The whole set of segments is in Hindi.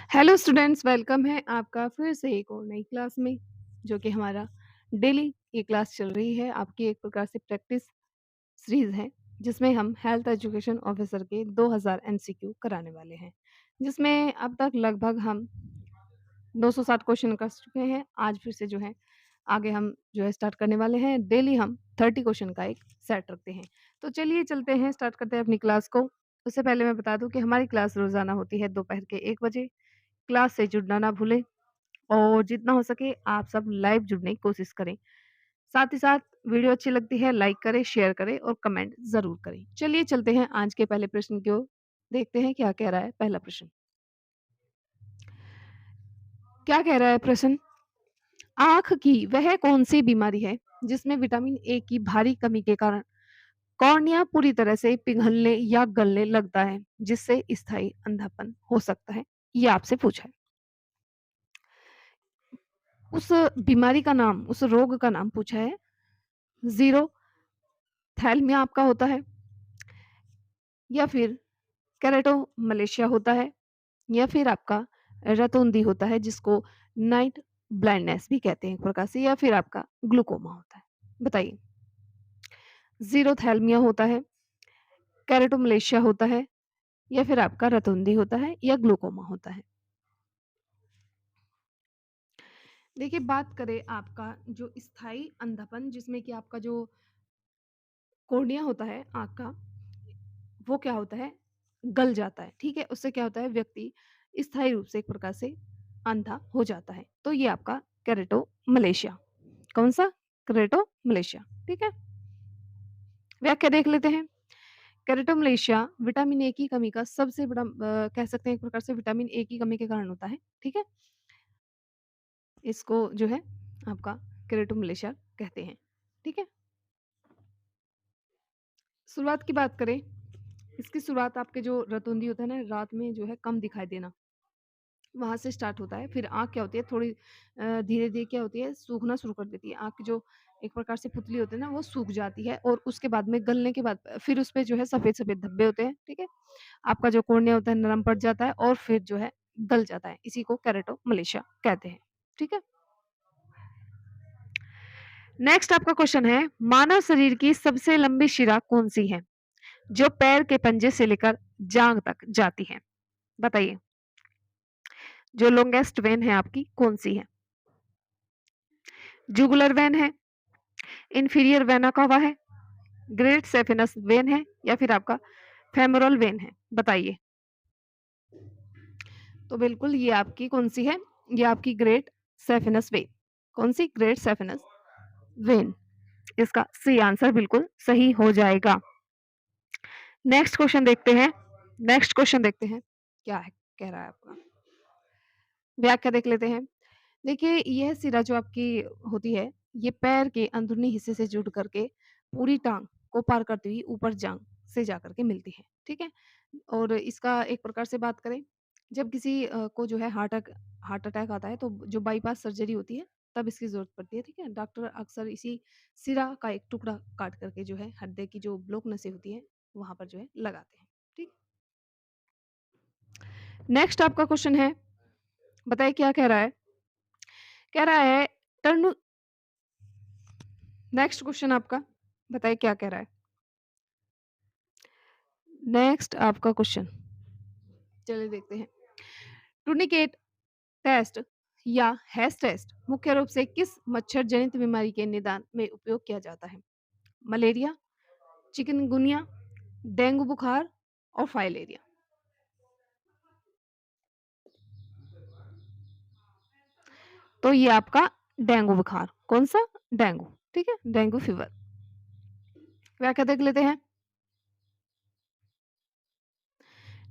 हेलो स्टूडेंट्स, वेलकम है आपका फिर से एक और नई क्लास में, जो कि हमारा डेली ये क्लास चल रही है। आपकी एक प्रकार से प्रैक्टिस सीरीज है, जिसमें हम हेल्थ एजुकेशन ऑफिसर के 2000 एमसीक्यू कराने वाले हैं, जिसमें अब तक लगभग हम 260 क्वेश्चन कर चुके हैं। आज फिर से जो है आगे हम जो है स्टार्ट करने वाले हैं। डेली हम 30 क्वेश्चन का एक सेट रखते हैं। तो चलिए चलते हैं, स्टार्ट करते हैं अपनी क्लास को। उससे पहले मैं बता दूं कि हमारी क्लास रोजाना होती है दोपहर के 1 बजे। क्लास से जुड़ना ना भूलें और जितना हो सके आप सब लाइव जुड़ने की कोशिश करें। साथ ही साथ वीडियो अच्छी लगती है लाइक करें, शेयर करें और कमेंट ज़रूर करें। चलिए चलते हैं आज के पहले प्रश्न की ओर, देखते हैं क्या कह रहा है पहला प्रश्न। क्या कह रहा है प्रश्न? आँख की वह कौन-सी बीमारी है जिसमें विटामिन ए की भारी कमी के कारण कॉर्निया पूरी तरह से पिघलने या गलने लगता है, जिससे स्थायी अंधापन हो सकता है? ये आपसे पूछा है। उस बीमारी का नाम, उस रोग का नाम पूछा है। ज़ीरोथैल्मिया आपका होता है, या फिर केराटोमलेशिया होता है, या फिर आपका रतौंधी होता है, जिसको नाइट ब्लाइंडनेस भी कहते हैं एक प्रकार से, या फिर आपका ग्लूकोमा होता है। बताइए, ज़ीरोथैल्मिया होता है, केराटोमलेशिया होता है, या फिर आपका रतौंधी होता है, या ग्लूकोमा होता है? देखिए, बात करें आपका जो स्थायी अंधापन, जिसमें कि आपका जो कॉर्निया होता है आँख का, वो क्या होता है, गल जाता है, ठीक है? उससे क्या होता है, व्यक्ति स्थायी रूप से एक प्रकार से अंधा हो जाता है। तो ये आपका केरेटोमलेशिया। कौन-सा? केरेटोमलेशिया, ठीक है? व्याख्या देख लेते हैं। केरेटोमलेशिया विटामिन ए की कमी का सबसे बड़ा कह सकते हैं एक प्रकार से विटामिन ए की कमी के कारण होता है, ठीक है? इसको जो है आपका केरेटोमलेशिया कहते हैं, ठीक है? शुरुआत की बात करें, इसकी शुरुआत आपके जो रतौंधी होता है ना, रात में जो है कम दिखाई देना, वहाँ से स्टार्ट होता है। फिर आँख क्या होती है, थोड़ी धीरे-धीरे क्या होती है, सूखना शुरू कर देती है। आँख की जो एक प्रकार से पुतली होती है ना, वो सूख जाती है और उसके बाद में गलने के बाद फिर उसपे जो है सफ़ेद-सफ़ेद धब्बे होते हैं, ठीक है? आपका जो कॉर्निया होता है नरम पड़ जाता है और फिर जो है गल जाता है। इसी को केरेटोमलेशिया कहते हैं, ठीक है? नेक्स्ट आपका क्वेश्चन है, मानव शरीर की सबसे लंबी शिरा कौन-सी है, जो पैर के पंजे से लेकर जाँघ तक जाती है? बताइए, जो लॉन्गेस्ट वेन है आपकी कौन-सी है? जुगुलर वेन है, इंफीरियर वेना कावा है, ग्रेट सेफिनस वेन है, या फिर आपका फेमोरल वेन है? बताइए। तो बिल्कुल ये आपकी कौन-सी है? ये आपकी ग्रेट सेफिनस वेन। कौन-सी? Great saphenous vein. इसका सी आंसर बिल्कुल सही हो जाएगा। नेक्स्ट क्वेश्चन देखते हैं। नेक्स्ट क्वेश्चन देखते हैं, क्या है कह रहा है आपका? व्याख्या देख लेते हैं। देखिए, यह सिरा जो आपकी होती है, ये पैर के अंदरूनी हिस्से से जुड़ करके पूरी टाँग को पार करती हुई ऊपर जाँघ से जाकर के मिलती है, ठीक है? और इसका एक प्रकार से बात करें, जब किसी को जो है हार्ट अटैक आता है, तो जो बाईपास सर्जरी होती है, तब इसकी ज़रूरत पड़ती है, ठीक है? डॉक्टर अक्सर इसी सिरा का एक टुकड़ा काट करके जो है हृदय की जो ब्लॉक नसें होती हैं, वहाँ पर जो है लगाते हैं, ठीक? नेक्स्ट आपका क्वेश्चन है, बताइए क्या कह रहा है? कह रहा है टर्न नेक्स्ट क्वेश्चन आपका, बताइए क्या कह रहा है? नेक्स्ट आपका क्वेश्चन, चलिए देखते हैं। टूर्निकेट टेस्ट या हैस टेस्ट मुख्य रूप से किस मच्छर जनित बीमारी के निदान में उपयोग किया जाता है? मलेरिया, चिकनगुनिया, डेंगू बुखार और फाइलेरिया? तो ये आपका डेंगू बुखार, कौन सा? डेंगू, ठीक है? Dengue fever. व्याख्या देख लेते हैं।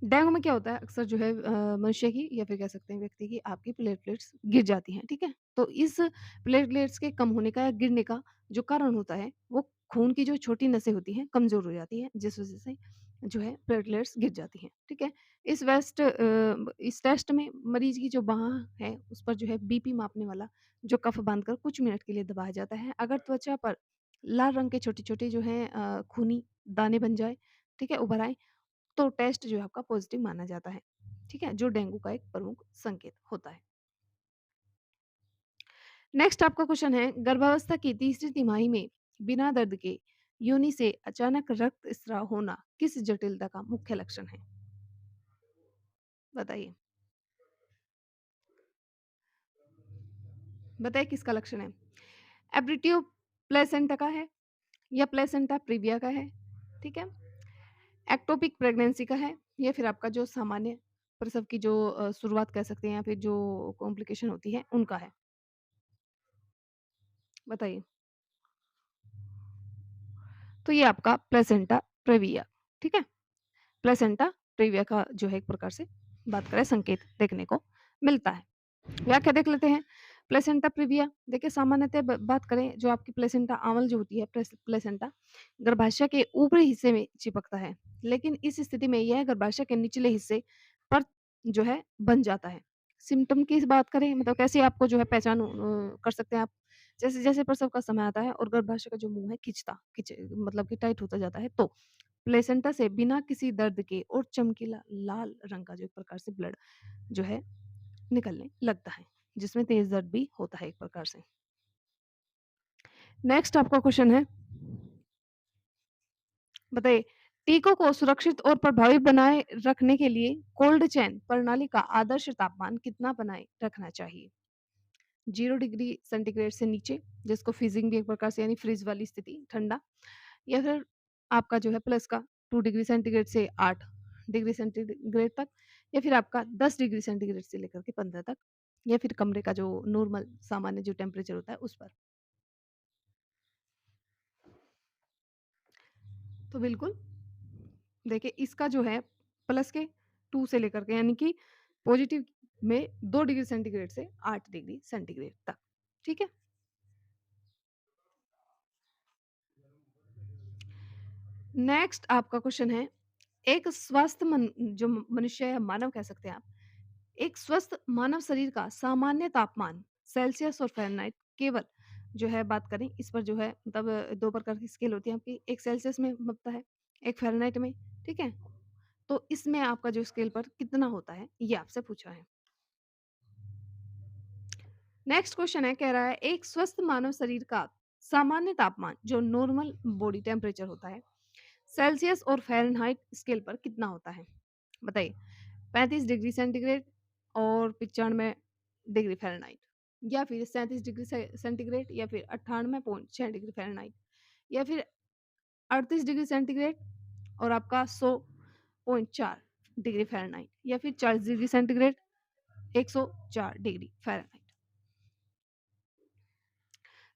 डेंगू में क्या होता है, अक्सर जो है मनुष्य की या फिर कह सकते हैं व्यक्ति की आपकी प्लेटलेट्स गिर जाती हैं, ठीक है? तो इस प्लेटलेट्स के कम होने का या गिरने का जो कारण होता है, वो खून की जो छोटी नसें होती हैं, कमज़ोर हो जाती हैं, जिस वज़ह से जो है प्लेटलेट्स गिर जाती हैं, ठीक है? इस टेस्ट में मरीज़ की जो बाँह है, उस पर जो है बीपी मापने वाला जो कफ बाँधकर कुछ मिनट के लिए दबाया जाता है। अगर त्वचा पर लाल रंग के छोटे-छोटे जो हैं खूनी दाने बन जाए, ठीक है? उभर आएँ, तो टेस्ट जो है आपका पॉज़िटिव माना जाता है, ठीक है? जो डेंगू का एक प्रमुख संकेत होता है। नेक्स्ट आपका क्वेश्चन है, गर्भावस्था की तीसरी तिमाही में बिना दर्द के योनि से अचानक रक्त स्राव होना किस जटिलता का मुख्य लक्षण है? बताइए। बताइए किसका लक्षण है? एब्रिटियो प्लेसेंटा का है या प्लेसेंटा प्रीविया का है, ठीक है? एक्टोपिक प्रेगनेंसी का है या फिर आपका जो सामान्य प्रसव की जो शुरुआत कह सकते हैं या फिर जो कॉम्प्लिकेशन होती है उनका है? बताइए। तो ये आपका प्लेसेंटा प्रेविया, ठीक है? प्लेसेंटा प्रेविया का जो है एक प्रकार से बात करें संकेत देखने को मिलता है। व्याख्या देख लेते हैं। प्लेसेंटा प्रीविया देखिए सामान्यतः बात करें जो आपकी प्लेसेंटा आंवल जो होती है प्लेसेंटा गर्भाशय के ऊपरी हिस्से में चिपकता है, लेकिन इस स्थिति में यह गर्भाशय के निचले हिस्से पर जो है बन जाता है। सिम्टम की बात करें मतलब कैसे आपको जो है पहचान कर सकते हैं आप, जैसे जैसे प्रसव का समय आता है और गर्भाशय का जो मुंह है खिंच मतलब कि टाइट होता जाता है, तो प्लेसेंटा से बिना किसी दर्द के और चमकीला लाल रंग का जो एक प्रकार से ब्लड जो है निकलने लगता है, जिसमें तेज दर्द भी होता है एक प्रकार से। नेक्स्ट आपका क्वेश्चन है, बताइए टीकों को सुरक्षित और प्रभावी बनाए रखने के लिए कोल्ड चेन प्रणाली का आदर्श तापमान कितना बनाए रखना चाहिए? 0 डिग्री सेंटीग्रेड से नीचे, जिसको फ्रीजिंग भी एक प्रकार से यानी फ्रीज वाली स्थिति ठंडा, या फिर आपका जो है प्लस का 2 डिग्री सेंटीग्रेड से 8 डिग्री सेंटीग्रेड तक, या फिर आपका 10 डिग्री सेंटीग्रेड से लेकर के 15 तक, या फिर कमरे का जो नॉर्मल सामान्य जो टेम्परेचर होता है उस पर। तो बिल्कुल देखिए इसका जो है प्लस के 2 से लेकर के यानी कि पॉजिटिव में 2 डिग्री सेंटीग्रेड से 8 डिग्री सेंटीग्रेड तक, ठीक है? नेक्स्ट आपका क्वेश्चन है, एक स्वस्थ जो मनुष्य या मानव कह सकते हैं आप, एक स्वस्थ मानव शरीर का सामान्य तापमान सेल्सियस और फ़ारेनहाइट केवल जो है बात करें इस पर जो है मतलब 2 प्रकार की स्केल होती है आपकी, एक सेल्सियस में मपता है, एक फ़ारेनहाइट में, ठीक है? तो इसमें आपका जो स्केल पर कितना होता है, ये आपसे पूछा है। नेक्स्ट क्वेश्चन है, कह रहा है एक स्वस्थ मानव शरीर का सामान्य तापमान जो नॉर्मल बॉडी टेम्परेचर होता है, सेल्सियस और फ़ारेनहाइट स्केल पर कितना होता है? बताइए। 35 डिग्री सेंटीग्रेड और 95 डिग्री फ़ारेनहाइट, या फिर 37 डिग्री सेंटीग्रेड, या फिर 98.6 डिग्री फ़ारेनहाइट, या फिर 38 डिग्री सेंटीग्रेड और आपका 100.4 डिग्री फ़ारेनहाइट, या फिर 40 डिग्री सेंटीग्रेड 104 डिग्री फ़ारेनहाइट।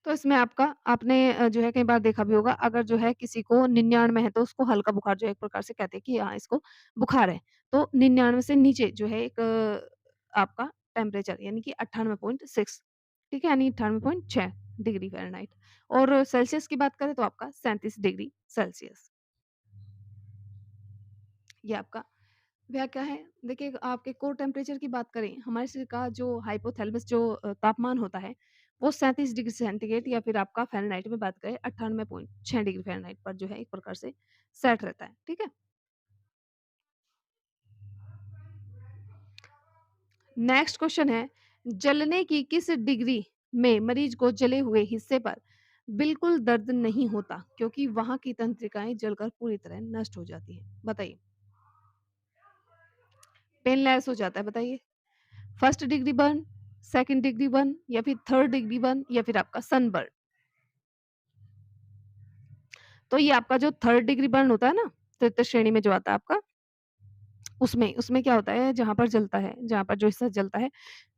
तो इसमें आपका आपने जो है कई बार देखा भी होगा, अगर जो है किसी को 99 है तो उसको हल्का बुखार जो है एक प्रकार से कहते हैं कि हाँ, इसको बुखार है। तो 99 से नीचे जो है एक आपका टेम्परेचर यानी कि 98.6, ठीक है? यानी 98.6 डिग्री फ़ारेनहाइट, और सेल्सियस की बात करें तो आपका 37 डिग्री सेल्सियस। ये आपका व्याख्या है। देखिए आपके कोर टेम्परेचर की बात करें, हमारे शरीर का जो हाइपोथैलेमस जो तापमान होता है, वो 37 डिग्री सेंटीग्रेड या फिर आपका फ़ारेनहाइट में बात करें 98.6 डिग्री फ़ारेनहाइट पर जो है एक प्रकार से सेट रहता है, ठीक है? नेक्स्ट क्वेश्चन है, जलने की किस डिग्री में मरीज को जले हुए हिस्से पर बिल्कुल दर्द नहीं होता क्योंकि वहाँ की तंत्रिकाएँ जलकर पूरी तरह नष्ट हो जाती हैं? बताइए। पेनलेस हो जाता है, बताइए। First degree burn, second degree burn, या फिर थर्ड डिग्री बर्न, या फिर आपका सनबर्न। तो ये आपका जो थर्ड डिग्री बर्न होता है ना, तृतीय श्रेणी में जो आता है आपका, उसमें उसमें क्या होता है, जहाँ पर जलता है, जहाँ पर जो हिस्सा जलता है,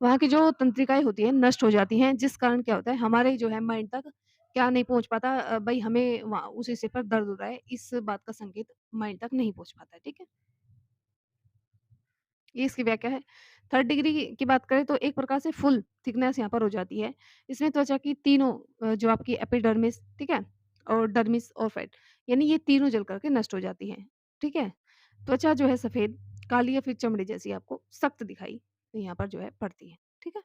वहाँ की जो तंत्रिकाएँ होती हैं नष्ट हो जाती हैं, जिस कारण क्या होता है हमारे जो है माइंड तक क्या नहीं पहुँच पाता, भई हमें वहाँ उस हिस्से पर दर्द हो रहा है, इस बात का संकेत माइंड तक नहीं पहुँच पाता है, ठीक है? ये इसकी व्याख्या है। थर्ड डिग्री की बात करें तो एक प्रकार से फुल थिकनेस यहाँ पर हो जाती है। इसमें त्वचा की तीनों जो आपकी एपिडर्मिस, ठीक है? और डर्मिस और फेट, यानी ये तीनों जल करके नष्ट हो जाती हैं, ठीक है? त्वचा जो है सफ़ेद, काली या फिर चमड़ी जैसी आपको सख्त दिखाई यहाँ पर जो है पड़ती है, ठीक है?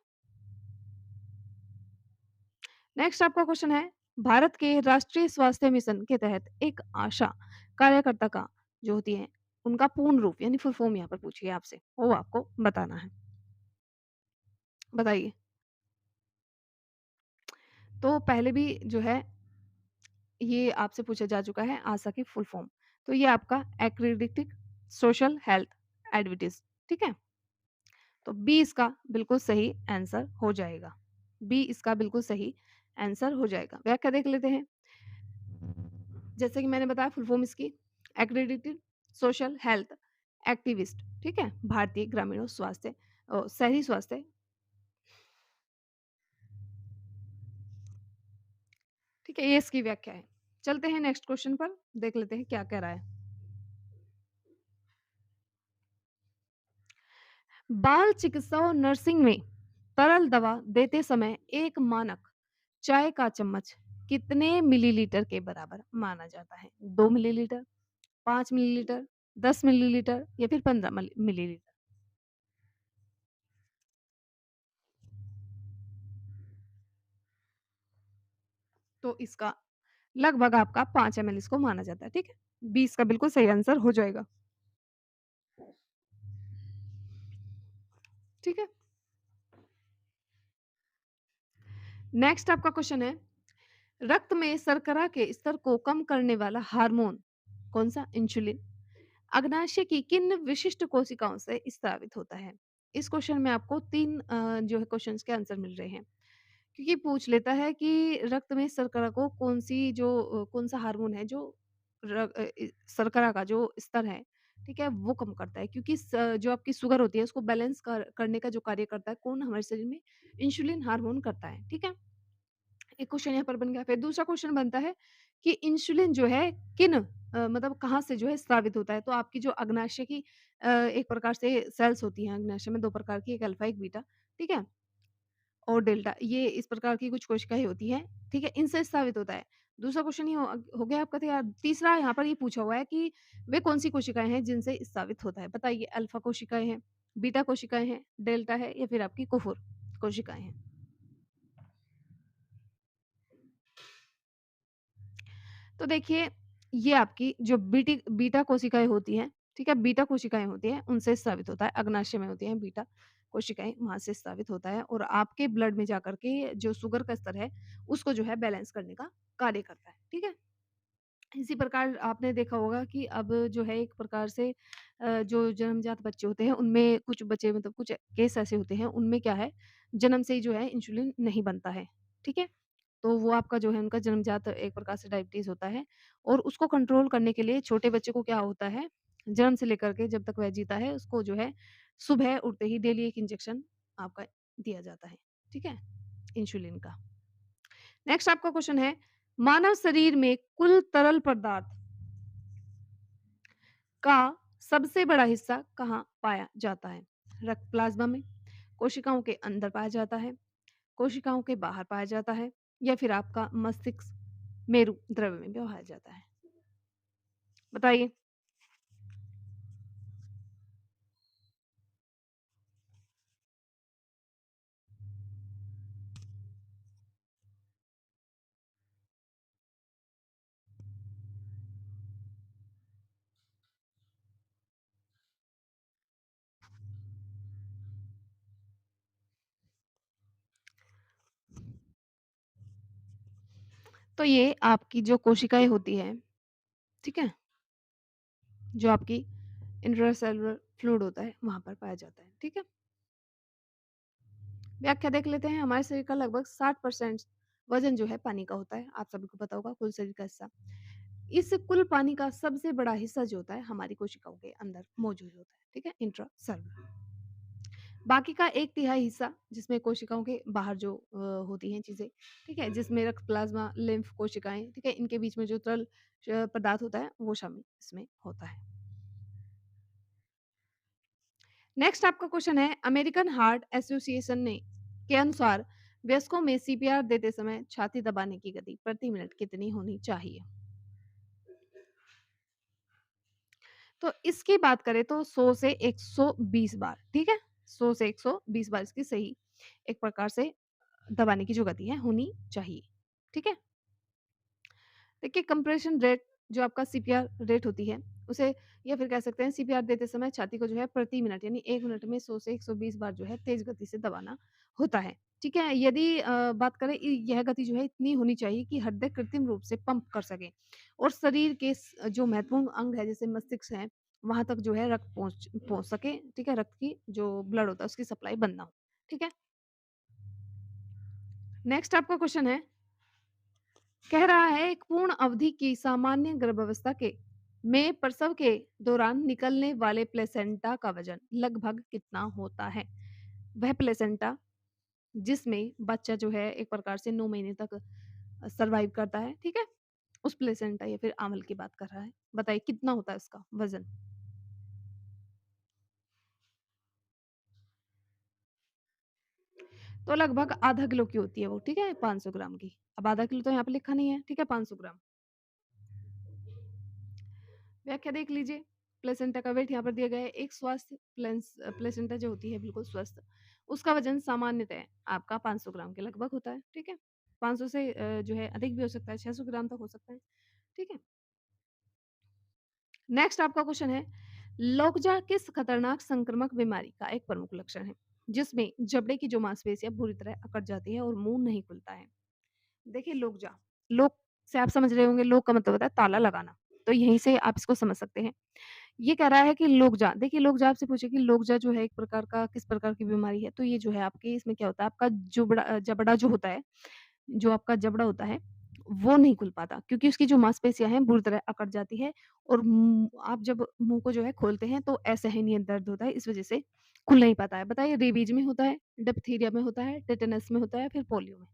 नेक्स्ट आपका क्वेश्चन है, भारत के राष्ट्रीय स्वास्थ्य मिशन के तहत एक आशा कार्यकर्ता का जो होती है उनका पूर्ण रूप यानी फुल फॉर्म यहाँ पर पूछिए आपसे, वो आपको बताना है। बताइए। तो पहले भी जो है ये आपसे पूछा जा चुका है आशा की फुल फॉर्म। तो ये आपका एक्रीडिटिक सोशल हेल्थ एडवोकेट्स, ठीक है? तो बी इसका बिल्कुल सही आंसर हो जाएगा। बी इसका बिल्कुल सही आंसर हो जाएगा। व्याख्या देख लेते हैं। जैसे कि मैंने बताया फुल फॉर्म इसकी एक्रेडिटेड सोशल हेल्थ एक्टिविस्ट, ठीक है? भारतीय ग्रामीण स्वास्थ्य शहरी स्वास्थ्य, ठीक है? ये इसकी व्याख्या है। चलते हैं नेक्स्ट क्वेश्चन पर, देख लेते हैं क्या कह रहा है। बाल चिकित्सा और नर्सिंग में तरल दवा देते समय एक मानक चाय का चम्मच कितने मिलीलीटर के बराबर माना जाता है? 2 मिलीलीटर, 5 मिलीलीटर, 10 मिलीलीटर या फिर 15 मिलीलीटर? तो इसका लगभग आपका 5 एमएल इसको माना जाता है, ठीक है? 20 का बिल्कुल सही आंसर हो जाएगा, ठीक है? नेक्स्ट आपका क्वेश्चन है, रक्त में शर्करा के स्तर को कम करने वाला हार्मोन कौन-सा? इंसुलिन। अग्नाशय की किन विशिष्ट कोशिकाओं से स्रावित होता है? इस क्वेश्चन में आपको 3 जो है क्वेश्चन्स के आंसर मिल रहे हैं। क्योंकि पूछ लेता है कि रक्त में शर्करा को कौन-सी जो कौन-सा हार्मोन है जो शर्करा का जो स्तर है, ठीक है? वो कम करता है क्योंकि जो आपकी शुगर होती है उसको बैलेंस करने का जो कार्य करता है कौन हमारे शरीर में? इंसुलिन हार्मोन करता है, ठीक है? एक क्वेश्चन यहाँ पर बन गया। फिर दूसरा क्वेश्चन बनता है कि इंसुलिन जो है किन मतलब कहाँ से जो है स्रावित होता है? तो आपकी जो अग्नाशय की एक प्रकार से सेल्स होती हैं अग्नाशय में 2 प्रकार की, एक अल्फा, एक बीटा, ठीक है? और डेल्टा, ये इस प्रकार की कुछ कोशिकाएँ होती हैं, ठीक है? इनसे स्रावित होता है। दूसरा क्वेश्चन ये हो गया आपका तैयार। तीसरा यहाँ पर ये पूछा हुआ है कि वे कौन-सी कोशिकाएँ हैं जिनसे स्रावित होता है? बताइए अल्फा कोशिकाएँ हैं, बीटा कोशिकाएँ हैं, डेल्टा है या फिर आपकी कुफुर कोशिकाएँ हैं? तो देखिए, ये आपकी जो बीटा कोशिकाएँ होती हैं, ठीक है? बीटा कोशिकाएँ होती हैं, उनसे स्रावित होता है, अग्नाशय में होती हैं बीटा कोशिकाएँ, वहाँ से स्रावित होता है और आपके ब्लड में जाकर के जो शुगर का स्तर है, उसको जो है बैलेंस करने का कार्य करता है, ठीक है? इसी प्रकार आपने देखा होगा कि अब जो है एक प्रकार से जो जन्मजात बच्चे होते हैं, उनमें कुछ बच्चे मतलब कुछ केस ऐसे होते हैं, उनमें क्या है, जन्म से ही जो है इंसुलिन नहीं बनता है, ठीक है? तो वो आपका जो है उनका जन्मजात एक प्रकार से डायबिटीज़ होता है और उसको कंट्रोल करने के लिए छोटे बच्चे को क्या होता है, जन्म से लेकर के जब तक वह जीता है, उसको जो है सुबह उठते ही डेली 1 इंजेक्शन आपका दिया जाता है, ठीक है? इंसुलिन का। नेक्स्ट आपका क्वेश्चन है, मानव शरीर में कुल तरल पदार्थ का सबसे बड़ा हिस्सा कहाँ पाया जाता है? रक्त प्लाज्मा में, कोशिकाओं के अंदर पाया जाता है, कोशिकाओं के बाहर पाया जाता है या फिर आपका मस्तिष्क मेरु द्रव्य में भी पाया जाता है? बताइए। तो ये आपकी जो कोशिकाएँ होती हैं, ठीक है? जो आपकी इंट्रासेल्युलर फ्लूइड होता है, वहाँ पर पाया जाता है, ठीक है? व्याख्या देख लेते हैं, हमारे शरीर का लगभग 60% वज़न जो है पानी का होता है, आप सभी को पता होगा कुल शरीर का हिस्सा। इस कुल पानी का सबसे बड़ा हिस्सा जो होता है, हमारी कोशिकाओं के अंदर मौजूद होता है, ठीक है? इंट्रासेल्युलर। बाकी का 1/3 हिस्सा जिसमें कोशिकाओं के बाहर जो होती हैं चीज़ें, ठीक है? जिसमें रक्त प्लाज़्मा, लिम्फ कोशिकाएँ, ठीक है? इनके बीच में जो तरल पदार्थ होता है, वो शामिल इसमें होता है। नेक्स्ट आपका क्वेश्चन है, अमेरिकन हार्ट एसोसिएशन ने के अनुसार वयस्कों में सीपीआर देते समय छाती दबाने की गति प्रति मिनट कितनी होनी चाहिए? तो इसकी बात करें तो 100 से 120 बार, ठीक है? 100 से 120 बार इसकी सही एक प्रकार से दबाने की जो गति है होनी चाहिए, ठीक है? देखिए कंप्रेशन रेट जो आपका सीपीआर रेट होती है, उसे या फिर कह सकते हैं सीपीआर देते समय छाती को जो है प्रति मिनट यानी 1 मिनट में 100 से 120 बार जो है तेज़ गति से दबाना होता है। ठीक है? यदि बात करें यह गति जो है इतनी होनी चाहिए कि हृदय कृत्रिम रूप से पंप कर सके और शरीर के जो महत्वपूर्ण अंग है जैसे मस्तिष्क है, वहाँ तक जो है रक्त पहुँच पहुँच सके। ठीक है? रक्त की जो ब्लड होता है उसकी सप्लाई बंद ना हो। ठीक है? नेक्स्ट आपका क्वेश्चन है, कह रहा है एक पूर्ण अवधि की सामान्य गर्भावस्था के में प्रसव के दौरान निकलने वाले प्लेसेंटा का वजन लगभग कितना होता है? वह प्लेसेंटा जिसमें बच्चा जो है एक प्रकार से 9 महीने तक सर्वाइव करता है, ठीक है? उस प्लेसेंटा या फिर आंवल की बात कर रहा है। बताइए कितना होता है उसका वज़न? तो लगभग आधा किलो की होती है वो, ठीक है? 500 ग्राम की। अब आधा किलो तो यहाँ पे लिखा नहीं है, ठीक है? 500 ग्राम। व्याख्या देख लीजिए। प्लेसेंटा का वेट यहाँ पर दिया गया है। एक स्वस्थ प्लेसेंटा जो होती है बिल्कुल स्वस्थ, उसका वज़न सामान्यतः आपका 500 ग्राम के लगभग होता है, ठीक है? 500 से जो है अधिक भी हो सकता है, 600 ग्राम तक हो सकता है, ठीक है? नेक्स्ट आपका क्वेश्चन है, लोकजा किस खतरनाक संक्रामक बीमारी का एक प्रमुख लक्षण है, जिसमें जबड़े की जो मांसपेशियाँ पूरी तरह अकड़ जाती है और मुँह नहीं खुलता है? देखिए लोकजा, लोक से आप समझ रहे होंगे, लोक का मतलब होता है ताला लगाना, तो यहीं से आप इसको समझ सकते हैं। ये कह रहा है कि लोकजा, देखिए लोकजा आपसे पूछे कि लोकजा जो है एक प्रकार का किस प्रकार की बीमारी है, तो ये जो है आपके इसमें क्या होता है, आपका जबड़ा जो होता है, जो आपका जबड़ा होता है, वो नहीं खुल पाता क्योंकि उसकी जो मांसपेशियाँ हैं बुरी तरह अकड़ जाती है और आप जब मुँह को जो है खोलते हैं तो असहनीय दर्द होता है, इस वज़ह से खुल नहीं पाता है। बताइए रेबीज में होता है, डिप्थीरिया में होता है, टेटनस में होता है, फिर पोलियो में।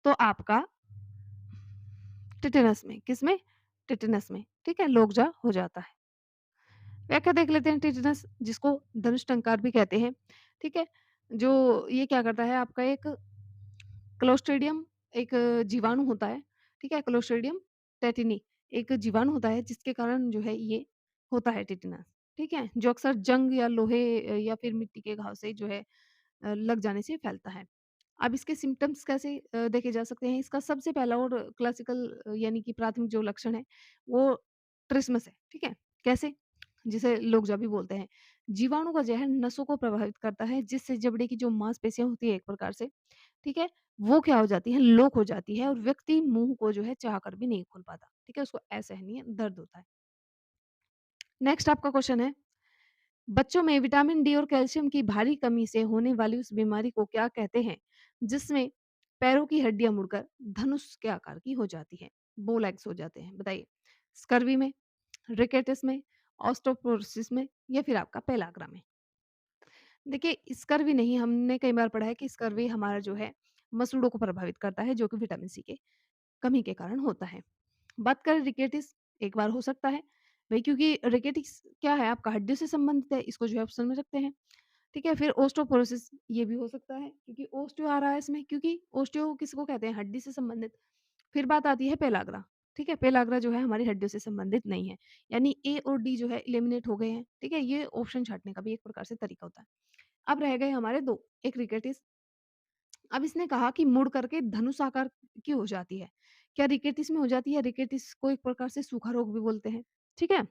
तो आपका टिटेनस में, किसमें? टिटेनस में, ठीक है? लोकजा हो जाता है। व्याख्या देख लेते हैं टिटेनस जिसको धनुष टंकार भी कहते हैं, ठीक है? जो ये क्या करता है आपका एक क्लोस्ट्रिडियम एक जीवाणु होता है, ठीक है? क्लोस्ट्रिडियम टेटिनी एक जीवाणु होता है जिसके कारण जो है ये होता है टिटेनस, ठीक है? जो अक्सर जंग या लोहे या फिर मिट्टी के घाव से जो है लग जाने से फैलता है। अब इसके सिम्पटम्स कैसे देखे जा सकते हैं? इसका सबसे पहला और क्लासिकल यानी कि प्राथमिक जो लक्षण है, वो ट्रिस्मस है, ठीक है? कैसे? जिसे लोकजा भी बोलते हैं। जीवाणु का ज़हर नसों को प्रभावित करता है, जिससे जबड़े की जो मांसपेशियाँ होती है एक प्रकार से, ठीक है? वो क्या हो जाती है, लोक हो जाती है और व्यक्ति मुँह को जो है चाहकर भी नहीं खोल पाता, ठीक है? उसको असहनीय दर्द होता है। नेक्स्ट आपका क्वेश्चन है, बच्चों में विटामिन डी और कैल्शियम की भारी कमी से होने वाली उस बीमारी को क्या कहते हैं, जिसमें पैरों की हड्डियाँ मुड़कर धनुष के आकार की हो जाती है, बोव लेग्स हो जाते हैं? बताइए। स्कर्वी में, रिकेटस में, ऑस्टियोपोरोसिस में या फिर आपका पेलाग्रा में? देखिए स्कर्वी नहीं, हमने कई बार पढ़ा है कि स्कर्वी हमारा जो है मसूड़ों को प्रभावित करता है, जो कि विटामिन सी के कमी के कारण होता है। बात करें रिकेटिस, एक बार हो सकता है, भई क्योंकि रिकेटिस क्या है आपका हड्डियों से संबंधित है, इसको जो है ऑप्शन में रखते हैं। ठीक है, फिर ओस्टोपोरोसिस ये भी हो सकता है क्योंकि ओस्टियो आ रहा है इसमें, क्योंकि ओस्टियो किसको कहते हैं? हड्डी से संबंधित। फिर बात आती है पेलाग्रा, ठीक है? पेलाग्रा जो है हमारी हड्डियों से संबंधित नहीं है, यानी ए और डी जो है एलिमिनेट हो गए हैं, ठीक है? ये ऑप्शन छाँटने का भी एक प्रकार से तरीका होता है। अब रह गए हमारे 2, एक रिकेटिस, अब इसने कहा कि मुड़ करके धनुष आकार की हो जाती है। क्या रिकेटिस में हो जाती है? रिकेटिस को एक प्रकार से सूखा रोग भी बोलते हैं, ठीक है?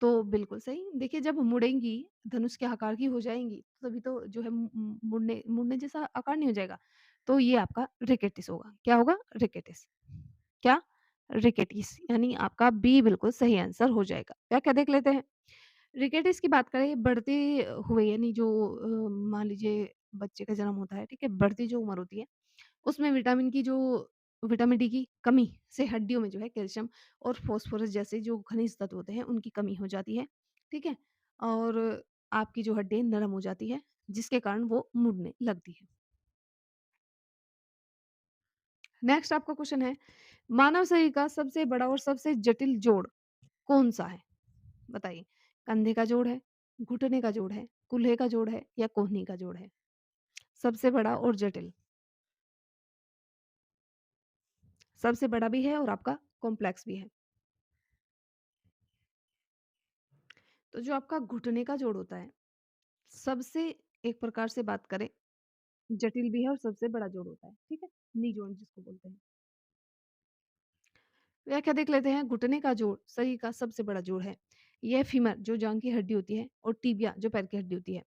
तो बिल्कुल सही। देखिए जब मुड़ेंगी, धनुष के आकार की हो जाएँगी, तभी तो जो है मुड़ने मुड़ने जैसा आकार नहीं हो जाएगा। तो ये आपका रिकेटिस होगा। क्या होगा? रिकेटिस। क्या? रिकेटिस यानी आपका बी बिल्कुल सही आंसर हो जाएगा। व्याख्या देख लेते हैं। रिकेटिस की बात करें बढ़ते हुए यानी जो मान लीजिए बच्चे का जन्म होता है, ठीक है? बढ़ती जो उम्र होती है, उसमें विटामिन डी की कमी से हड्डियों में जो है कैल्शियम और फास्फोरस जैसे जो खनिज तत्व होते हैं, उनकी कमी हो जाती है, ठीक है? और आपकी जो हड्डी नरम हो जाती है, जिसके कारण वो मुड़ने लगती है। नेक्स्ट आपका क्वेश्चन है, मानव शरीर का सबसे बड़ा और सबसे जटिल जोड़ कौन-सा है? बताइए। कंधे का जोड़ है, घुटने का जोड़ है, कूल्हे का जोड़ है या कोहनी का जोड़ है? सबसे बड़ा और जटिल, सबसे बड़ा भी है और आपका कॉम्प्लेक्स भी है। तो जो आपका घुटने का जोड़ होता है, सबसे एक प्रकार से बात करें, जटिल भी है और सबसे बड़ा जोड़ होता है, ठीक है? नी जोड़ जिसको बोलते हैं। व्याख्या देख लेते हैं। घुटने का जोड़ शरीर का सबसे बड़ा जोड़ है। यह फीमर जो जांग की हड्डी होती है और टिबिया जो पैर की हड्डी होती है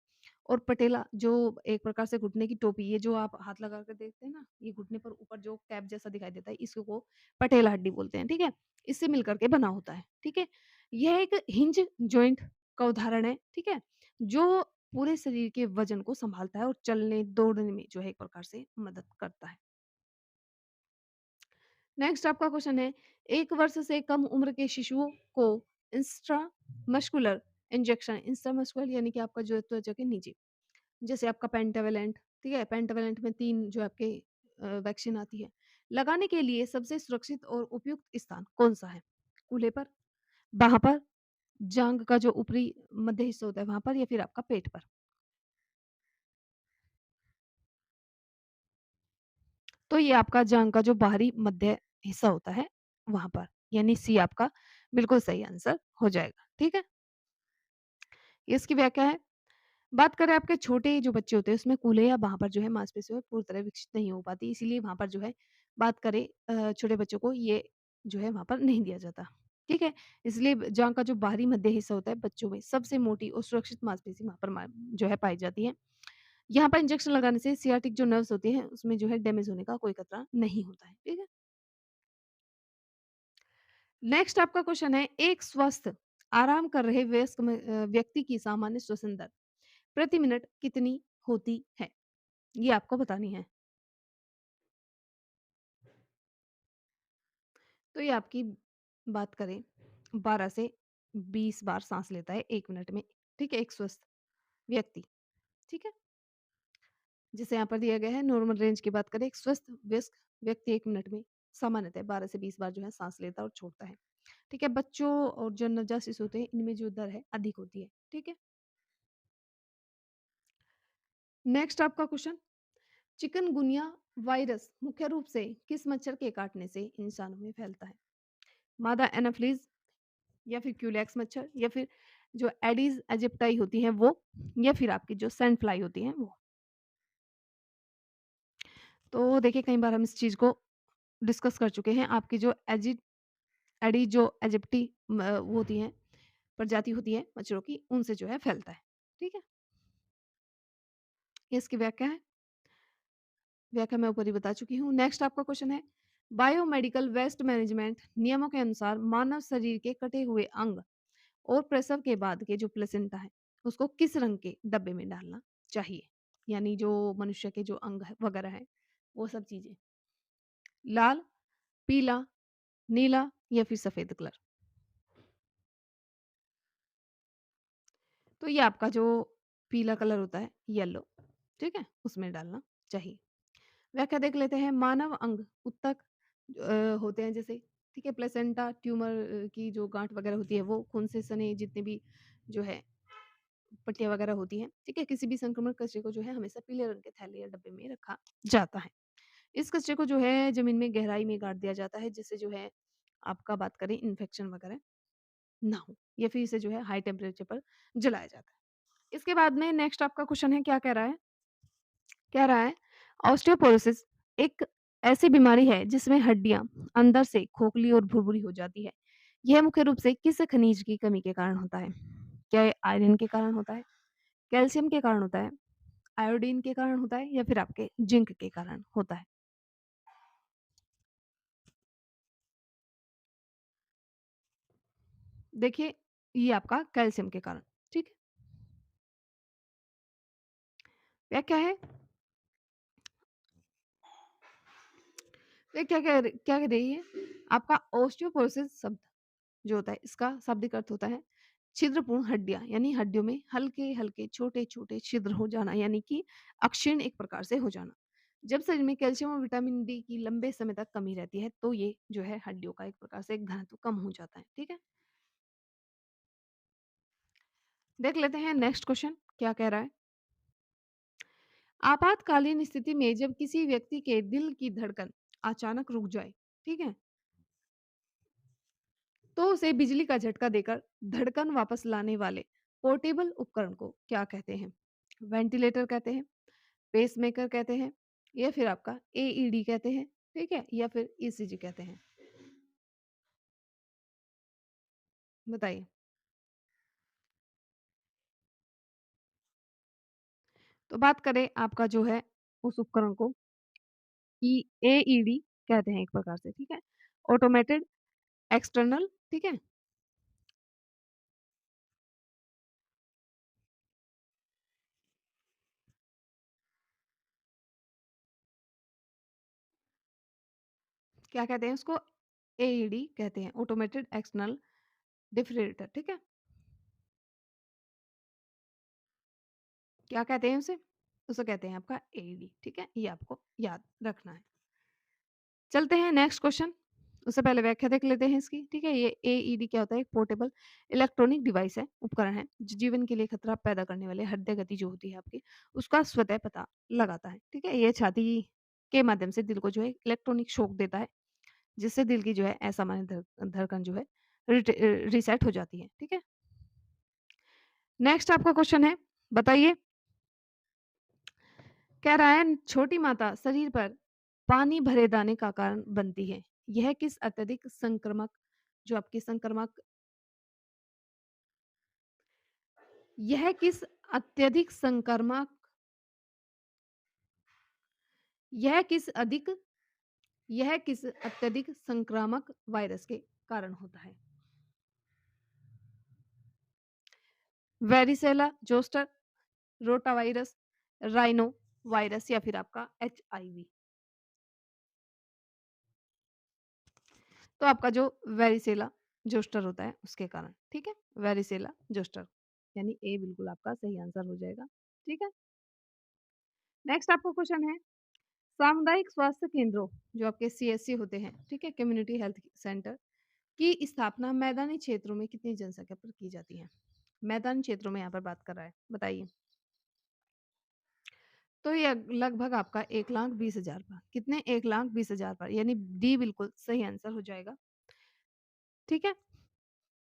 और पटेला जो एक प्रकार से घुटने की टोपी, ये जो आप हाथ लगा कर देखते हैं ना, ये घुटने पर ऊपर जो कैप जैसा दिखाई देता है, इसको पटेला हड्डी बोलते हैं, ठीक है? इससे मिलकर के बना होता है, ठीक है? यह एक हिंज जॉइंट का उदाहरण है, ठीक है? जो पूरे शरीर के वजन को संभालता है और चलने दौड़ने में जो है एक प्रकार से मदद करता है। नेक्स्ट आपका क्वेश्चन है, 1 वर्ष से कम उम्र के शिशुओं को इंट्रामस्कुलर इंजेक्शन, इंट्रामस्कुलर यानी कि आपका जो है त्वचा के नीचे, जैसे आपका पेंटावेलेंट, ठीक है? पेंटावेलेंट में 3 जो आपके वैक्सीन आती है। लगाने के लिए सबसे सुरक्षित और उपयुक्त स्थान कौन-सा है? कूल्हे पर, बाँह पर, जाँघ का जो ऊपरी मध्य हिस्सा होता है वहाँ पर या फिर आपका पेट पर? तो ये आपका जाँघ का जो बाहरी मध्य हिस्सा होता है, वहाँ पर, यानी सी आपका बिल्कुल सही आंसर हो जाएगा, ठीक है? ये इसकी व्याख्या है। बात करें आपके छोटे जो बच्चे होते हैं उसमें कूल्हे या बाँह पर जो है मांसपेशियाँ पूरी तरह विकसित नहीं हो पाती, इसीलिए वहाँ पर जो है बात करें छोटे बच्चों को ये जो है वहाँ पर नहीं दिया जाता, ठीक है? इसलिए जाँघ का जो बाहरी मध्य हिस्सा होता है बच्चों में सबसे मोटी और सुरक्षित मांसपेशी वहाँ पर जो है पाई जाती है। यहाँ पर इंजेक्शन लगाने से सियाटिक जो नर्व्स होते हैं उसमें जो है डैमेज होने का कोई खतरा नहीं होता है, ठीक है? नेक्स्ट आपका क्वेश्चन है, एक स्वस्थ आराम कर रहे वयस्क व्यक्ति की सामान्य श्वसन दर प्रति मिनट कितनी होती है? ये आपको बतानी है। तो ये आपकी बात करें 12 से 20 बार साँस लेता है 1 मिनट में, ठीक है? एक स्वस्थ व्यक्ति, ठीक है? जैसे यहाँ पर दिया गया है नॉर्मल रेंज की बात करें, एक स्वस्थ वयस्क व्यक्ति 1 मिनट में सामान्यतः 12 से 20 बार जो है साँस लेता है और छोड़ता है, ठीक है? बच्चों और जो नवजात शिशु होते हैं इनमें जो दर है अधिक होती है, ठीक है? नेक्स्ट आपका क्वेश्चन, चिकनगुनिया वायरस मुख्य रूप से किस मच्छर के काटने से इंसानों में फैलता है? मादा एनाफ्लीज या फिर क्यूलेक्स मच्छर या फिर जो एडीज एजिप्टाई होती है वो, या फिर आपकी जो सैंड फ्लाई होती है वो। तो देखिए कई बार हम इस चीज़ को डिस्कस कर चुके हैं। आपकी जो एडी जो एजिप्टी वो होती हैं, प्रजाति होती है मच्छरों की, उनसे जो है फैलता है, ठीक है? ये इसकी व्याख्या है। व्याख्या मैं ऊपर ही बता चुकी हूँ। नेक्स्ट आपका क्वेश्चन है, बायोमेडिकल वेस्ट मैनेजमेंट नियमों के अनुसार मानव शरीर के कटे हुए अंग और प्रसव के बाद के जो प्लेसेंटा है, उसको किस रंग के डब्बे में डालना चाहिए? यानी जो मनुष्य के जो अंग है वगैरह हैं, वो सब चीज़ें। लाल, पीला, नीला या फिर सफ़ेद कलर। तो ये आपका जो पीला कलर होता है, येलो, ठीक है? उसमें डालना चाहिए। व्याख्या देख लेते हैं। मानव अंग ऊतक होते हैं जैसे, ठीक है? प्लेसेंटा, ट्यूमर की जो गाँठ वगैरह होती है वो, खून से सने जितने भी जो है पट्टियाँ वगैरह होती हैं, ठीक है? किसी भी संक्रमण कचरे को जो है हमेशा पीले रंग के थैले या डब्बे में रखा जाता है। इस कचरे को जो है ज़मीन में गहराई में गाड़ दिया जाता है, जिससे जो है आपका बात करें इन्फेक्शन वगैरह ना हो, या फिर इसे जो है हाई टेम्परेचर पर जलाया जाता है। इसके बाद में नेक्स्ट आपका क्वेश्चन है, क्या कह रहा है? कह रहा है ऑस्टियोपोरोसिस एक ऐसी बीमारी है जिसमें हड्डियाँ अंदर से खोखली और भुरभुरी हो जाती है। यह मुख्य रूप से किस खनिज की कमी के कारण होता है? क्या ये आयरन के कारण होता है, कैल्शियम के कारण होता है, आयोडीन के कारण होता है या फिर आपके जिंक के कारण होता है? देखिए, ये आपका कैल्शियम के कारण, ठीक है? व्याख्या है, ये क्या कह रही है? आपका ऑस्टियोपोरोसिस शब्द जो होता है इसका शाब्दिक अर्थ होता है छिद्रपूर्ण हड्डियां, यानी हड्डियों में हल्के हल्के छोटे छोटे छिद्र हो जाना, यानी कि अक्षीण एक प्रकार से हो जाना। जब शरीर में कैल्शियम और विटामिन डी की लंबे समय तक कमी रहती है तो ये जो है हड्डियों का एक प्रकार से घनत्व कम हो जाता है, ठीक है? देख लेते हैं नेक्स्ट क्वेश्चन क्या कह रहा है। आपातकालीन स्थिति में जब किसी व्यक्ति के दिल की धड़कन अचानक रुक जाए, ठीक है, तो उसे बिजली का झटका देकर धड़कन वापस लाने वाले पोर्टेबल उपकरण को क्या कहते हैं? वेंटिलेटर कहते हैं, पेसमेकर कहते हैं या फिर आपका एईडी कहते हैं, ठीक है? या फिर ईसीजी कहते हैं। बताइए। तो बात करें आपका जो है उस उपकरण को कि एईडी कहते हैं एक प्रकार से, ठीक है? ऑटोमेटेड एक्सटर्नल, ठीक है? क्या कहते हैं उसको? एईडी कहते हैं, ऑटोमेटेड एक्सटर्नल डिफिब्रिलेटर, ठीक है? क्या कहते हैं उसे? उसे कहते हैं आपका एईडी, ठीक है? ये आपको याद रखना है। चलते हैं नेक्स्ट क्वेश्चन। उससे पहले व्याख्या देख लेते हैं इसकी, ठीक है? ये एईडी क्या होता है? एक पोर्टेबल इलेक्ट्रॉनिक डिवाइस है, उपकरण है, जो जीवन के लिए खतरा पैदा करने वाले हृदय गति जो होती है आपकी, उसका स्वतः पता लगाता है, ठीक है? ये छाती के माध्यम से दिल को जो है इलेक्ट्रॉनिक शॉक देता है, जिससे दिल की जो है असामान्य धड़कन जो है रीसेट हो जाती है, ठीक है? नेक्स्ट आपका क्वेश्चन है, बताइए। कह रहा है छोटी माता शरीर पर पानी भरे दाने का कारण बनती है। यह किस अत्यधिक संक्रामक जो आपकी संक्रामक यह किस अत्यधिक संक्रामक यह किस अधिक यह किस अत्यधिक संक्रामक वायरस के कारण होता है? Varicella zoster, rota virus, rhino virus या फिर आपका एचआईवी। तो आपका जो वेरिसेला जोस्टर होता है उसके कारण, ठीक है? वेरिसेला जोस्टर, यानी ए बिल्कुल आपका सही आंसर हो जाएगा, ठीक है? नेक्स्ट आपका क्वेश्चन है, सामुदायिक स्वास्थ्य केंद्रों जो आपके सीएससी होते हैं, ठीक है? कम्युनिटी हेल्थ सेंटर की स्थापना मैदानी क्षेत्रों में कितनी जनसंख्या पर की जाती है? मैदानी क्षेत्रों में यहाँ पर बात कर रहा है, बताइए। तो ये लगभग आपका 1,20,000 पर, कितने? 1,20,000 पर, यानी डी बिल्कुल सही आंसर हो जाएगा, ठीक है?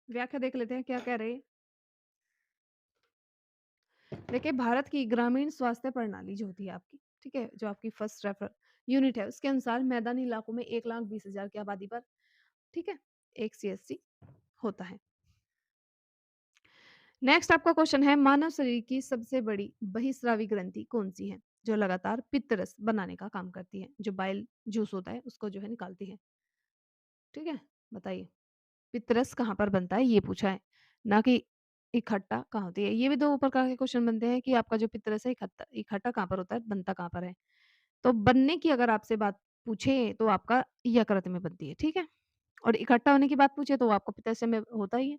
व्याख्या देख लेते हैं क्या कह रहे हैं। देखिए, भारत की ग्रामीण स्वास्थ्य प्रणाली जो होती है आपकी, ठीक है? जो आपकी फर्स्ट रेफर यूनिट है, उसके अनुसार मैदानी इलाकों में 1,20,000 की आबादी पर, ठीक है, एक सीएससी होता है। नेक्स्ट आपका क्वेश्चन है, मानव शरीर की सबसे बड़ी बहिस्रावी ग्रंथि कौन सी है, जो लगातार पित्त रस बनाने का काम करती है, जो बाइल जूस होता है उसको जो है निकालती है, ठीक है? बताइए, पित्त रस कहाँ पर बनता है ये पूछा है, ना कि इकट्ठा कहाँ होती है। ये भी दो प्रकार के क्वेश्चन बनते हैं कि आपका जो पित्त रस है इकट्ठा इकट्ठा कहाँ पर होता है, बनता कहाँ पर है। तो बनने की अगर आपसे बात पूछे तो आपका यकृत में बनती है, ठीक है? और इकट्ठा होने की बात पूछे तो वो आपको पित्ताशय में होता ही है,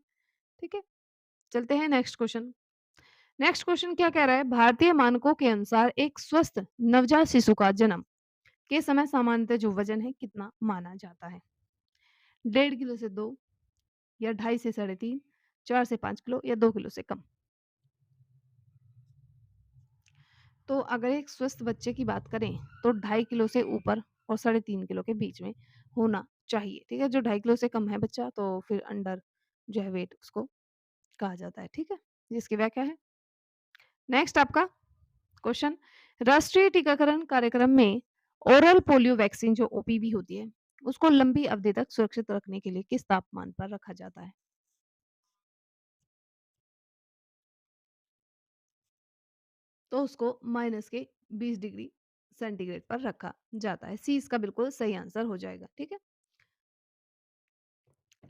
ठीक है? चलते हैं नेक्स्ट क्वेश्चन। नेक्स्ट क्वेश्चन क्या कह रहा है, भारतीय मानकों के अनुसार एक स्वस्थ नवजात शिशु का जन्म के समय सामान्यतः जो वजन है कितना माना जाता है? 1.5 किलो से 2, या 2.5 से 3.5, 4 से 5 किलो, या 2 किलो से कम? तो अगर एक स्वस्थ बच्चे की बात करें तो 2.5 किलो से ऊपर और 3.5 किलो के बीच में होना चाहिए, ठीक है? जो 2.5 किलो से कम है बच्चा तो फिर अंडर जो है वेट उसको कहा जाता है, ठीक है? जिसकी व्याख्या है। नेक्स्ट आपका क्वेश्चन, राष्ट्रीय टीकाकरण कार्यक्रम में ओरल पोलियो वैक्सीन जो ओपीवी होती है उसको लंबी अवधि तक सुरक्षित रखने के लिए किस तापमान पर रखा जाता है? तो उसको माइनस के 20 डिग्री सेंटीग्रेड पर रखा जाता है। सी इसका बिल्कुल सही आंसर हो जाएगा, ठीक है?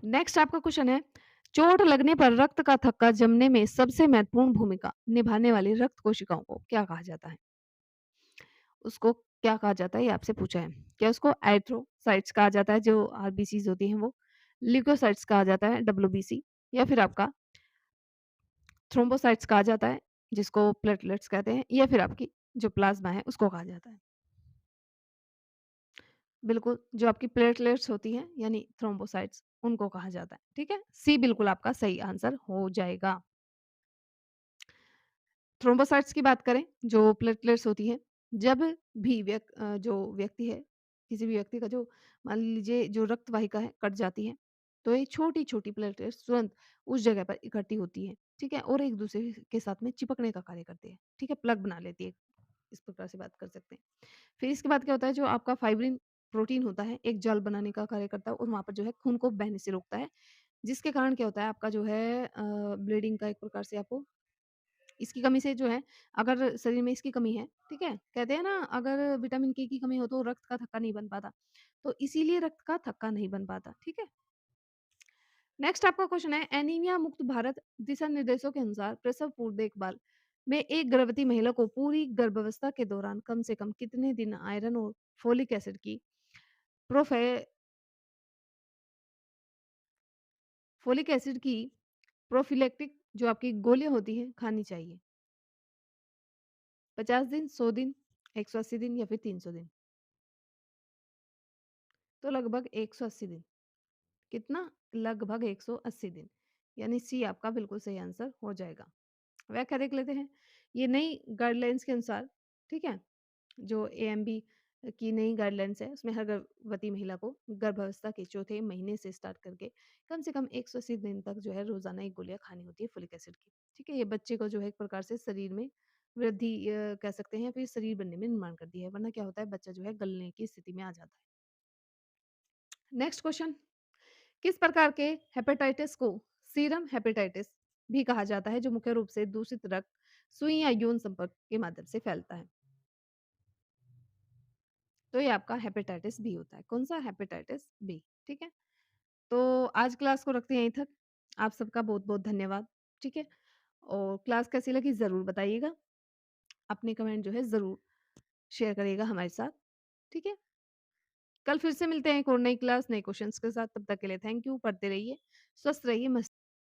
नेक्स्ट आपका क्वेश्चन है, चोट लगने पर रक्त का थक्का जमने में सबसे महत्वपूर्ण भूमिका निभाने वाली रक्त कोशिकाओं को क्या कहा जाता है? उसको क्या कहा जाता है ये आपसे पूछा है। क्या उसको एरिथ्रोसाइट्स कहा जाता है जो आरबीसीज होती हैं वो, ल्यूकोसाइट्स कहा जाता है डब्ल्यूबीसी, या फिर आपका थ्रोम्बोसाइट्स कहा जाता है जिसको प्लेटलेट्स कहते हैं, या फिर आपकी जो प्लाज्मा है उसको कहा जाता है? बिल्कुल, जो आपकी प्लेटलेट्स होती हैं यानी थ्रोम्बोसाइट्स उनको कहा जाता है, ठीक है? सी बिल्कुल आपका सही आंसर हो जाएगा। थ्रोम्बोसाइट्स की बात करें, जो प्लेटलेट्स होती हैं, जब भी जो व्यक्ति है, किसी भी व्यक्ति का जो मान लीजिए जो रक्त वाहिका है कट जाती है, तो ये छोटी-छोटी प्लेटलेट्स तुरंत उस जगह पर इकट्ठी होती हैं, ठीक है? और एक-दूसरे के साथ में चिपकने का कार्य करती है, ठीक है? प्लग बना लेती है, इस प्रकार से बात कर सकते हैं। फिर इसके बाद क्या होता है, जो आपका फाइब्रिन प्रोटीन होता है, एक जाल बनाने का कार्य करता है और वहाँ पर जो है खून को बहने से रोकता है, जिसके कारण क्या होता है आपका जो है ब्लीडिंग का एक प्रकार से आपको इसकी कमी से जो है अगर शरीर में इसकी कमी है, ठीक है? कहते हैं ना अगर विटामिन के की कमी हो तो रक्त का थक्का नहीं बन पाता, तो इसीलिए रक्त का थक्का नहीं बन पाता, ठीक है? नेक्स्ट आपका क्वेश्चन है एनीमिया मुक्त भारत दिशा निर्देशों के अनुसार प्रसव पूर्व देखभाल में एक गर्भवती महिला को पूरी गर्भावस्था के दौरान कम से कम कितने दिन आयरन और फोलिक एसिड की प्रोफे फोलिक एसिड की प्रोफिलेक्टिक जो आपकी गोलियां होती हैं खानी चाहिए? 50 दिन, 100 दिन, 180 दिन या फिर 300 दिन? तो लगभग 180 दिन। कितना? लगभग 180 दिन। यानी सी आपका बिल्कुल सही आंसर हो जाएगा। व्याख्या देख लेते हैं। ये नई गाइडलाइंस के अनुसार, ठीक है? जो एएमबी की नई गाइडलाइंस है, उसमें हर गर्भवती महिला को गर्भावस्था के चौथे महीने से स्टार्ट करके कम से कम 180 दिन तक जो है रोज़ाना एक गोलियाँ खानी होती है फोलिक एसिड की। ठीक है? ये बच्चे को जो है एक प्रकार से शरीर में वृद्धि कह सकते हैं, फिर शरीर बनने में निर्माण करती है, वरना क्या होता है बच्चा जो है गलने की स्थिति में आ जाता है। नेक्स्ट क्वेश्चन, किस प्रकार के हेपेटाइटिस को सीरम हेपेटाइटिस भी कहा जाता है जो मुख्य रूप से दूषित रक्त सुई या यौन संपर्क के माध्यम से फैलता है? तो ये आपका हेपेटाइटिस बी होता है। कौन सा? Hepatitis B. ठीक है? तो आज क्लास को रखते हैं यहीं तक। आप सबका बहुत-बहुत धन्यवाद। ठीक है? और क्लास कैसी लगी ज़रूर बताइएगा। अपने कमेंट जो है ज़रूर शेयर करिएगा हमारे साथ। ठीक है? कल फिर से मिलते हैं एक और नई क्लास, नए क्वेश्चन्स के साथ। तब तक के लिए थैंक यू। पढ़ते रहिए, स्वस्थ रहिए, मस्त